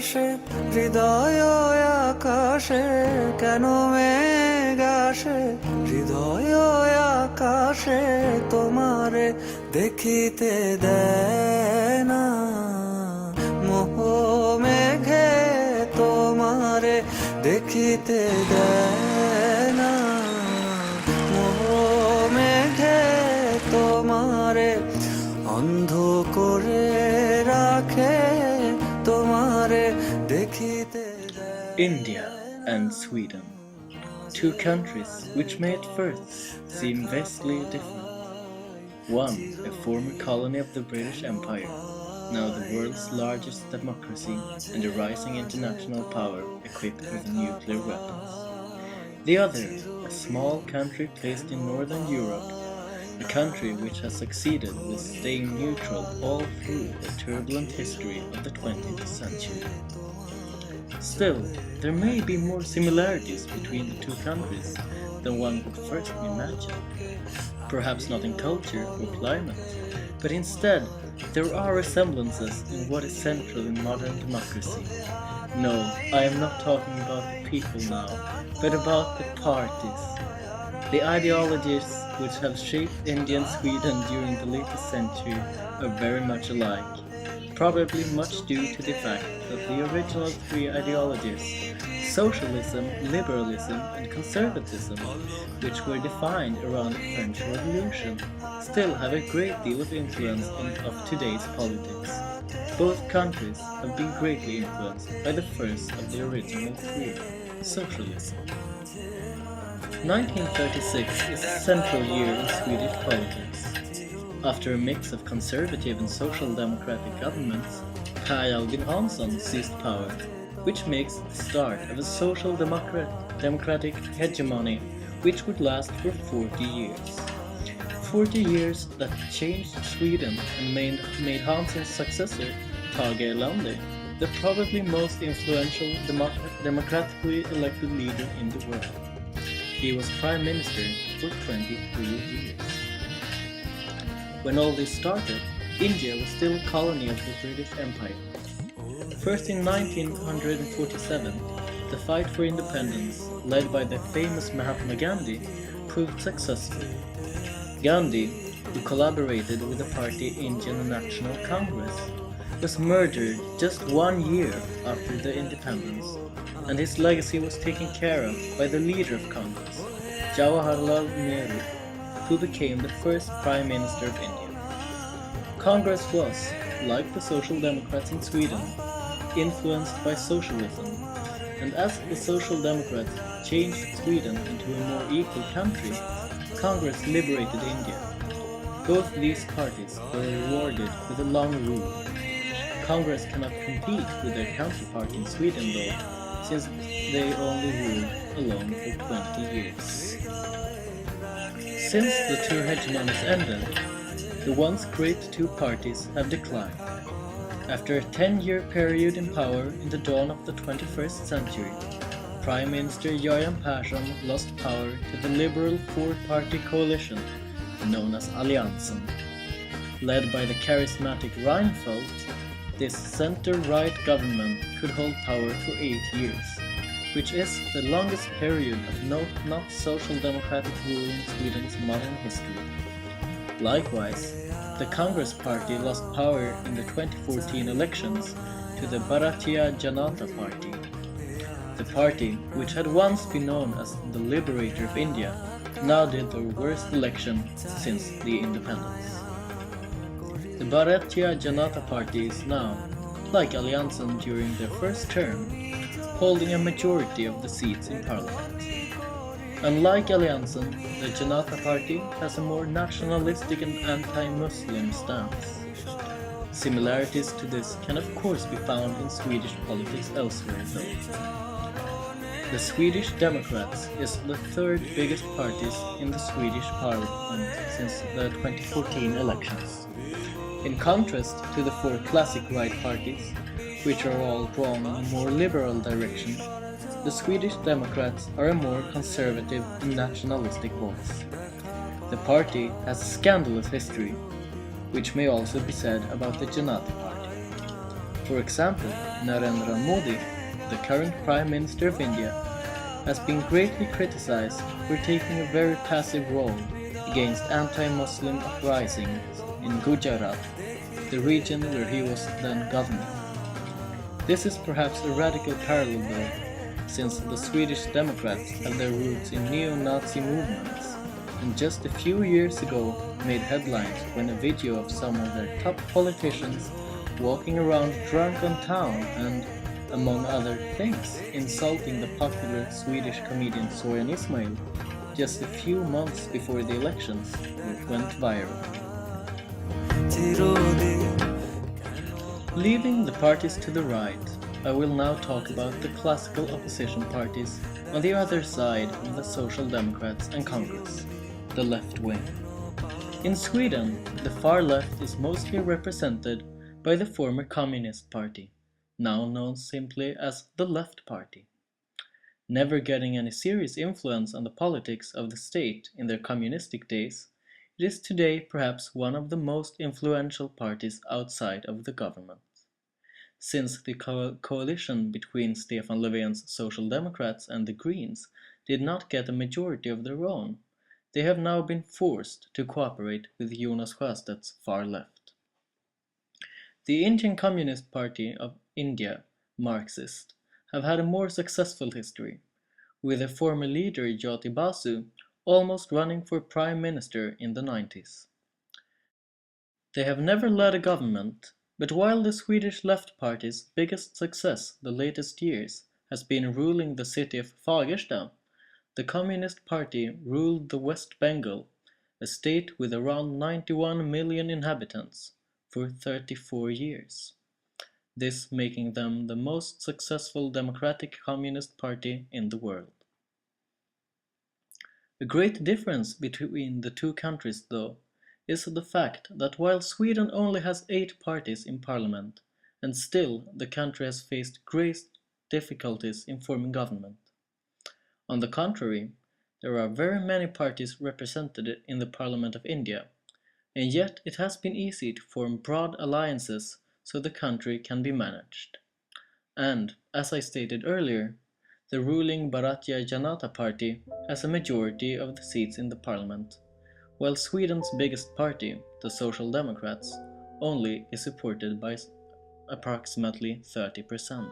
আসে হৃদয় আকাশে, কেন মেঘ আসে হৃদয় আকাশে, তোমারে দেখিতে দেয় না মোহ মেঘে, তোমারে দেখিতে দেয় না মোহ মেঘে, তোমারে অন্ধ করে রাখে, তোমারে দেখিতে দেয়। India and Sweden, two countries which may at first seem vastly different. One, a former colony of the British Empire, now the world's largest democracy and a rising international power equipped with nuclear weapons. The other, a small country placed in Northern Europe, a country which has succeeded with staying neutral all through the turbulent history of the 20th century. Still, there may be more similarities between the two countries than one would first imagine. Perhaps not in culture or climate, but instead there are resemblances in what is central in modern democracy. No, I am not talking about the people now, but about the parties. The ideologies which have shaped India and Sweden during the latest century are very much alike, probably much due to the fact that the original three ideologies, socialism, liberalism, and conservatism, which were defined around the French Revolution, still have a great deal of influence of today's politics. Both countries have been greatly influenced by the first of the original three, socialism. 1936 is a central year in Swedish politics. After a mix of conservative and social democratic governments, Kai Albin Hansson seized power, which makes the start of a social democratic hegemony which would last for 40 years. 40 years that changed Sweden and made Hansson's successor, Tage Erlander, the probably most influential democratically elected leader in the world. He was Prime Minister for 23 years. When all this started, India was still a colony of the British Empire. First in 1947, the fight for independence, led by the famous Mahatma Gandhi, proved successful. Gandhi, who collaborated with the party Indian National Congress, was murdered just 1 year after the independence, and his legacy was taken care of by the leader of Congress, Jawaharlal Nehru, who became the first Prime Minister of India. Congress was, like the Social Democrats in Sweden, influenced by socialism, and as the Social Democrats changed Sweden into a more equal country, Congress liberated India. Both these parties were rewarded with a long rule. Congress cannot compete with their counterpart in Sweden though, since they only ruled alone for 20 years. Since the two hegemonies ended, the once great two parties have declined. After a 10-year period in power in the dawn of the 21st century, Prime Minister Göran Persson lost power to the liberal four-party coalition known as Alliansen. Led by the charismatic Reinfeldt, this center-right government could hold power for 8 years, which is the longest period of not social democratic rule in Sweden's modern history. Likewise, the Congress Party lost power in the 2014 elections to the Bharatiya Janata Party. The party, which had once been known as the Liberator of India, now did their worst election since the independence. The Bharatiya Janata Party is now, like Alliansen during their first term, holding a majority of the seats in parliament. Unlike Alliansen, the Janata Party has a more nationalistic and anti-Muslim stance. Similarities to this can of course be found in Swedish politics elsewhere though. The Swedish Democrats is the third biggest party in the Swedish parliament since the 2014 elections. In contrast to the four classic right parties, which are all drawn in a more liberal direction, the Swedish Democrats are a more conservative and nationalistic voice. The party has a scandalous history, which may also be said about the Janata Party. For example, Narendra Modi, the current Prime Minister of India, has been greatly criticized for taking a very passive role against anti-Muslim uprisings in Gujarat, the region where he was then governor. This is perhaps a radical parallel though, since the Swedish Democrats have their roots in neo-Nazi movements, and just a few years ago made headlines when a video of some of their top politicians walking around drunk on town and, among other things, insulting the popular Swedish comedian Soran Ismail just a few months before the elections, went viral. Leaving the parties to the right, I will now talk about the classical opposition parties on the other side of the Social Democrats and Congress, the left wing. In Sweden, the far left is mostly represented by the former Communist Party, now known simply as the Left Party. Never getting any serious influence on the politics of the state in their communistic days, it is today perhaps one of the most influential parties outside of the government. Since the coalition between Stefan Löfven's Social Democrats and the Greens did not get a majority of their own, they have now been forced to cooperate with Jonas Sjöstedt's far left. The Indian Communist Party of India, Marxist, have had a more successful history, with their former leader Jyoti Basu almost running for Prime Minister in the 90s. They have never led a government, but while the Swedish Left Party's biggest success the latest years has been ruling the city of Fagersta, the Communist Party ruled the West Bengal, a state with around 91 million inhabitants, for 34 years. This making them the most successful democratic communist party in the world. A great difference between the two countries, though, is the fact that while Sweden only has 8 parties in parliament, and still the country has faced great difficulties in forming government. On the contrary, there are very many parties represented in the Parliament of India, and yet it has been easy to form broad alliances so the country can be managed. And, as I stated earlier, the ruling Bharatiya Janata Party has a majority of the seats in the parliament, while Sweden's biggest party, the Social Democrats, only is supported by approximately 30%.